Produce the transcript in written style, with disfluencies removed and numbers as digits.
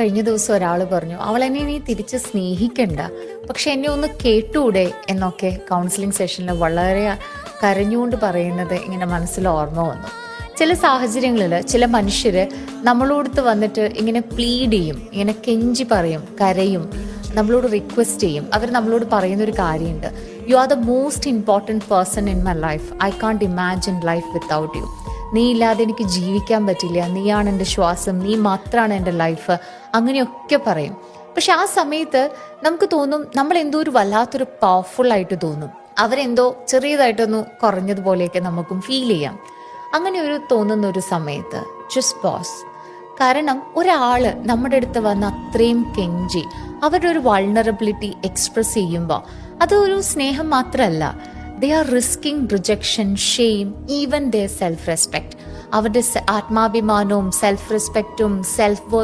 കഴിഞ്ഞ ദിവസം ഒരാൾ പറഞ്ഞു, അവൾ എന്നെ ഇനി തിരിച്ച് സ്നേഹിക്കണ്ട, പക്ഷെ എന്നെ ഒന്ന് കേട്ടൂടെ എന്നൊക്കെ കൗൺസിലിംഗ് സെഷനിൽ വളരെ കരഞ്ഞുകൊണ്ട് പറയുന്നത് ഇങ്ങനെ മനസ്സിൽ ഓർമ്മ വന്നു. ചില സാഹചര്യങ്ങളിൽ ചില മനുഷ്യർ നമ്മളോടത്ത് വന്നിട്ട് ഇങ്ങനെ പ്ലീഡ് ചെയ്യും, ഇങ്ങനെ കെഞ്ചി പറയും, കരയും, നമ്മളോട് റിക്വസ്റ്റ് ചെയ്യും. അവർ നമ്മളോട് പറയുന്നൊരു കാര്യമുണ്ട്, you are the most important person in my life, I can't imagine life without you. നീ ഇല്ലാതെ എനിക്ക് ജീവിക്കാൻ പറ്റില്ല, നീയാണ് എൻ്റെ ശ്വാസം, നീ മാത്രമാണ് എൻ്റെ ലൈഫ്, അങ്ങനെയൊക്കെ പറയും. പക്ഷെ ആ സമയത്ത് നമുക്ക് തോന്നും നമ്മൾ എന്തോ ഒരു വല്ലാത്തൊരു പവർഫുൾ ആയിട്ട് തോന്നും, അവരെന്തോ ചെറിയതായിട്ടൊന്ന് കുറഞ്ഞതുപോലെയൊക്കെ നമുക്കും ഫീൽ ചെയ്യാം. അങ്ങനെ ഒരു തോന്നുന്ന ഒരു സമയത്ത് ജസ്റ്റ് പോസ്. കാരണം ഒരാള് നമ്മുടെ അടുത്ത് വന്ന് അത്രയും കെഞ്ചി അവരുടെ ഒരു വൾണറബിലിറ്റി എക്സ്പ്രസ് ചെയ്യുമ്പോൾ അത് ഒരു സ്നേഹം മാത്രമല്ല, they are risking rejection, shame, even their self respect. അവരുടെ ആത്മാഭിമാനവും സെൽഫ് റെസ്പെക്റ്റും സെൽഫ് വർത്ത്